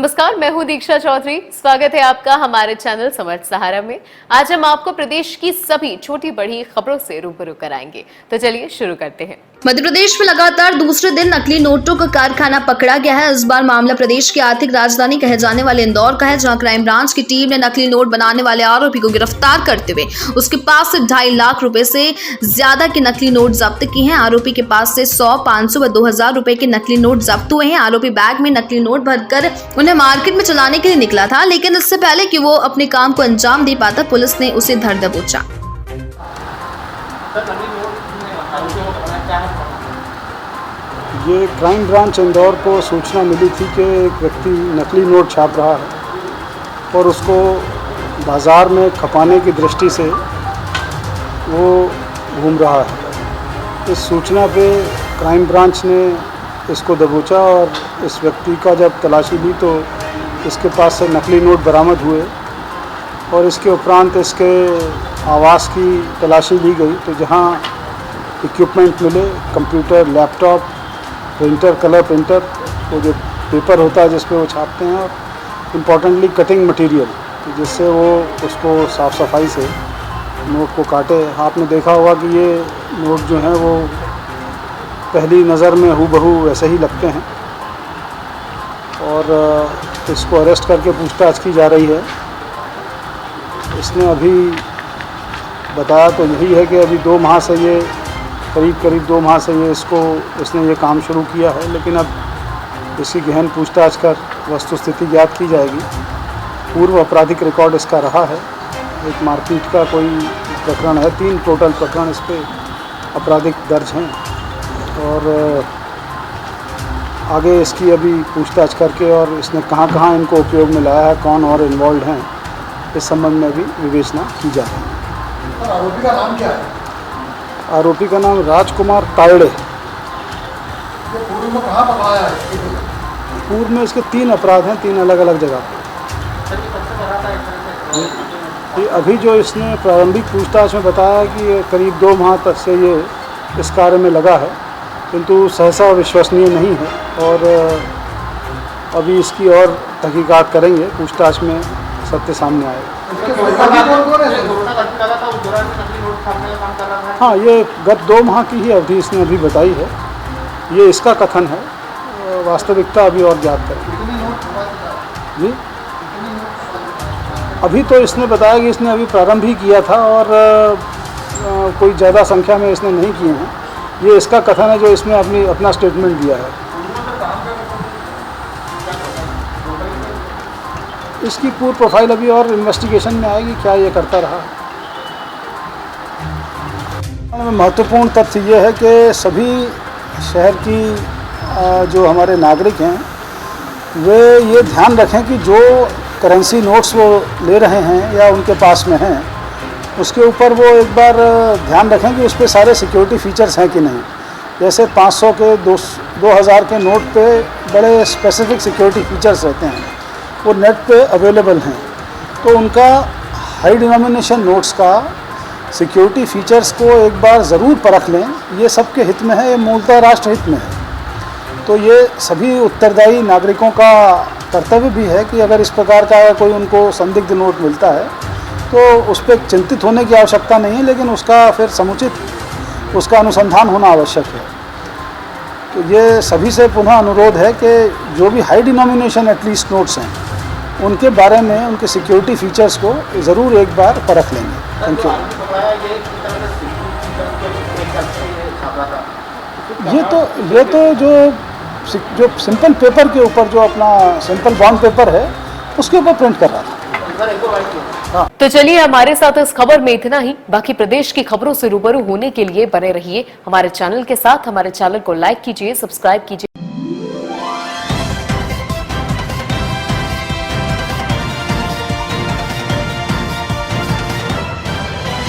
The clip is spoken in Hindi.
नमस्कार, मैं हूं दीक्षा चौधरी। स्वागत है आपका हमारे चैनल समर्थ सहारा में। आज हम आपको प्रदेश की सभी छोटी बड़ी खबरों से रूबरू कराएंगे, तो चलिए शुरू करते हैं। मध्य प्रदेश में लगातार दूसरे दिन नकली नोटों का कारखाना पकड़ा गया है। इस बार मामला प्रदेश की आर्थिक राजधानी कहे जाने वाले इंदौर का है, जहां क्राइम ब्रांच की टीम ने नकली नोट बनाने वाले आरोपी को गिरफ्तार करते हुए उसके पास से 2.5 लाख रुपए से ज्यादा के नकली नोट जब्त किए हैं। आरोपी के पास से 100, 500 व 2000 रुपए के नकली नोट जब्त हुए हैं। आरोपी बैग में नकली नोट भरकर उन्हें मार्केट में चलाने के लिए निकला था, लेकिन इससे पहले कि वो अपने काम को अंजाम दे पाता, पुलिस ने उसे धर दबोचा। ये क्राइम ब्रांच इंदौर को सूचना मिली थी कि एक व्यक्ति नकली नोट छाप रहा है और उसको बाज़ार में खपाने की दृष्टि से वो घूम रहा है। इस सूचना पे क्राइम ब्रांच ने इसको दबोचा और इस व्यक्ति का जब तलाशी ली तो इसके पास से नकली नोट बरामद हुए और इसके उपरांत इसके आवास की तलाशी ली गई, तो जहाँ इक्विपमेंट मिले, computer, laptop, printer, colour printer, वो जो पेपर होता है जिस पे वो छापते हैं, और इम्पॉर्टेंटली कटिंग मटेरियल, जिससे वो उसको साफ़ सफाई से नोट को काटे। आपने देखा होगा कि ये नोट जो हैं वो पहली नज़र में हूबहू वैसे ही लगते हैं और इसको अरेस्ट करके पूछताछ की जा रही है। इसने अभी बताया तो यही है कि अभी 2 माह से ये करीब 2 माह से इसने ये काम शुरू किया है, लेकिन अब इसकी गहन पूछताछ कर वस्तुस्थिति ज्ञात की जाएगी। पूर्व आपराधिक रिकॉर्ड इसका रहा है, एक मारपीट का कोई प्रकरण है, 3 टोटल प्रकरण इस पे आपराधिक दर्ज हैं और आगे इसकी अभी पूछताछ करके और इसने कहाँ इनको उपयोग में लाया है, कौन और इन्वॉल्व हैं, इस संबंध में भी विवेचना की जा रही है। आरोपी का नाम क्या है? आरोपी का नाम राजकुमार तायड़े। पूर्व में कहाँ पकड़ाया है? पूर्व में इसके 3 अपराध हैं, 3 अलग अलग जगह पर। ये अभी जो इसने प्रारंभिक पूछताछ में बताया कि ये करीब 2 माह तक से ये इस कार्य में लगा है, किंतु सहसा विश्वसनीय नहीं है और अभी इसकी और तहकीकात करेंगे, पूछताछ में सत्य सामने आएगा। हाँ, ये गत 2 माह की ही अवधि इसने अभी बताई है, ये इसका कथन है, वास्तविकता अभी और ज्ञात करेंगे। जी, अभी तो इसने बताया कि इसने अभी प्रारंभ ही किया था और कोई ज़्यादा संख्या में इसने नहीं किए हैं, ये इसका कथन है जो इसने अपना स्टेटमेंट दिया है। इसकी पूर्व प्रोफाइल अभी और इन्वेस्टिगेशन में आएगी, क्या ये करता रहा। महत्वपूर्ण तथ्य ये है कि सभी शहर की जो हमारे नागरिक हैं वे ये ध्यान रखें कि जो करेंसी नोट्स वो ले रहे हैं या उनके पास में हैं, उसके ऊपर वो एक बार ध्यान रखें कि उस पर सारे सिक्योरिटी फीचर्स हैं कि नहीं। जैसे 500 के 2000 के नोट पे बड़े स्पेसिफिक सिक्योरिटी फीचर्स रहते हैं, वो नेट पे अवेलेबल हैं, तो उनका हाई डिनोमिनेशन नोट्स का सिक्योरिटी फीचर्स को एक बार ज़रूर परख लें। ये सबके हित में है, ये मूलतः राष्ट्र हित में है। तो ये सभी उत्तरदायी नागरिकों का कर्तव्य भी है कि अगर इस प्रकार का कोई उनको संदिग्ध नोट मिलता है तो उस पर चिंतित होने की आवश्यकता नहीं है, लेकिन उसका फिर समुचित उसका अनुसंधान होना आवश्यक है। तो ये सभी से पुनः अनुरोध है कि जो भी हाई डिनोमिनेशन एटलीस्ट नोट्स हैं उनके बारे में, उनके सिक्योरिटी फीचर्स को ज़रूर एक बार परख लेंगे। Thank you. ये तो जो सिंपल पेपर के ऊपर, जो अपना सिंपल बॉन्ड पेपर है, उसके ऊपर प्रिंट कर रहा था। हाँ। तो चलिए, हमारे साथ इस खबर में इतना ही। बाकी प्रदेश की खबरों से रूबरू होने के लिए बने रहिए हमारे चैनल के साथ। हमारे चैनल को लाइक कीजिए, सब्सक्राइब कीजिए।